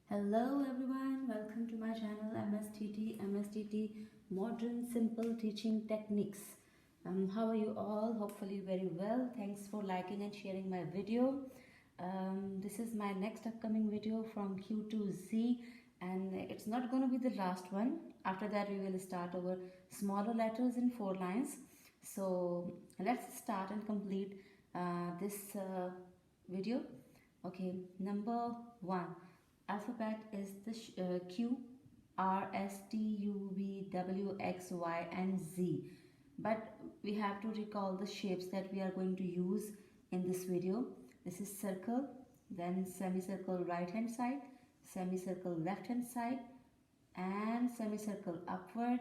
Hello everyone, welcome to my channel MSTT MSTT Modern Simple Teaching Techniques. How are you all? Hopefully very well. Thanks for liking and sharing my video. This is my next upcoming video from Q to Z, and it's not going to be the last one. After that we will start our smaller letters in 4 lines. So let's start and complete this video. Okay, number 1. Alphabet is the Q, R, S, T, U, V, W, X, Y and Z. But we have to recall the shapes that we are going to use in this video. This is circle, then semicircle right hand side, semicircle left hand side, and semicircle upward,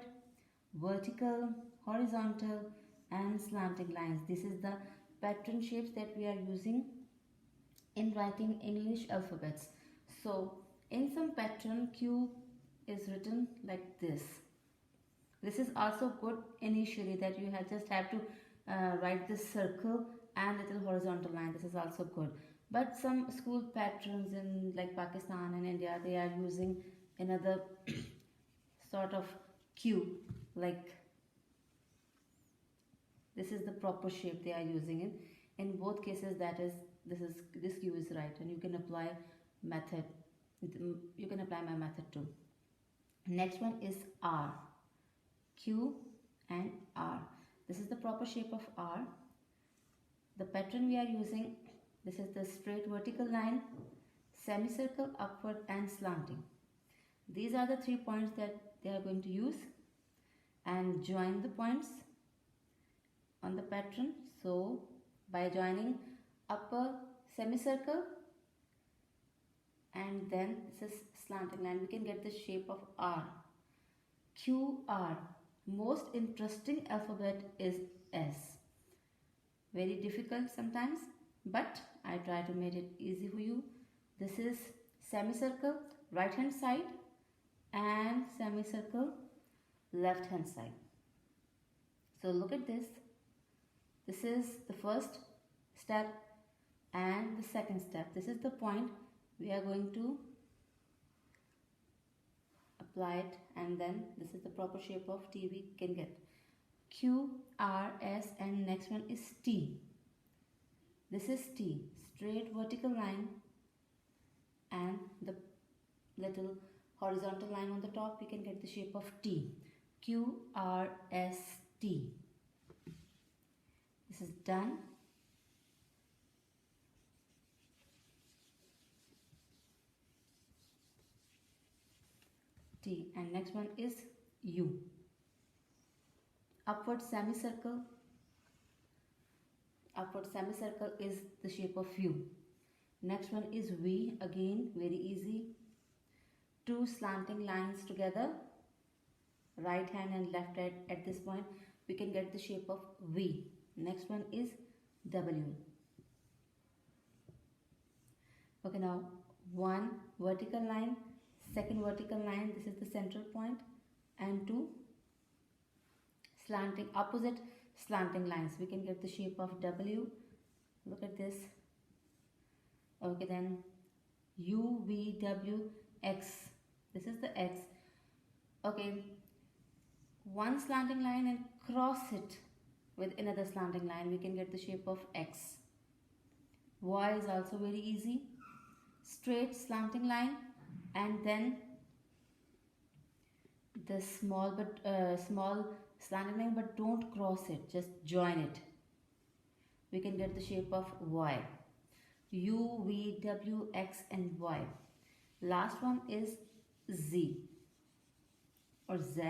vertical, horizontal and slanting lines. This is the pattern shapes that we are using in writing English alphabets. So in some pattern, Q is written like this. This is also good initially, that you just have to write this circle and little horizontal line. This is also good. But some school patterns in like Pakistan and India, they are using another sort of Q, like this is the proper shape they are using it. In both cases, this Q is right, and you can apply method. You can apply my method too. Next one is R. Q and R. This is the proper shape of R. The pattern we are using, this is the straight vertical line, semicircle, upward and slanting. These are the 3 points that they are going to use, and join the points on the pattern. So by joining upper semicircle and then this is slanting line, we can get the shape of R. QR. Most interesting alphabet is S. Very difficult sometimes, but I try to make it easy for you. This is semicircle right hand side and semicircle left hand side. So look at this. This is the first step and the second step. This is the point we are going to apply it, and then this is the proper shape of T we can get. Q, R, S, and next one is T. This is T, straight vertical line and the little horizontal line on the top. We can get the shape of T. Q, R, S, T. This is done. T, and next one is U. Upward semicircle is the shape of U. Next one is V, again very easy. 2 slanting lines together, right hand and left hand at this point, we can get the shape of V. Next one is W. Okay, now 1 vertical line, second vertical line, this is the central point, and 2 slanting, opposite slanting lines. We can get the shape of W. Look at this. Okay, then U, V, W, X. This is the X. Okay, 1 slanting line and cross it with another slanting line. We can get the shape of X. Y is also very easy. Straight slanting line and then the small slanting line, but don't cross it, just join it. We can get the shape of Y. U, V, W, X and Y. Last one is Z or Z.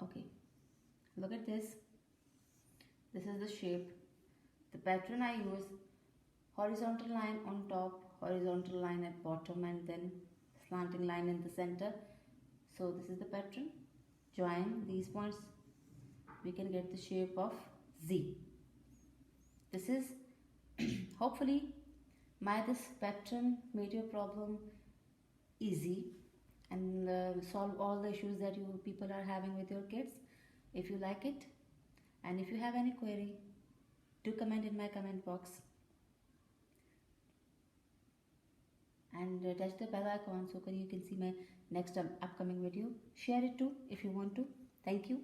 Okay, look at this. This is the shape. The pattern I use, horizontal line on top, horizontal line at bottom, and then slanting line in the center. So this is the pattern. Join these points, we can get the shape of Z. This is hopefully this pattern made your problem easy and solve all the issues that you people are having with your kids. If you like it, and if you have any query, do comment in my comment box. and touch the bell icon so you can see my next upcoming video. Share it too if you want to. Thank you.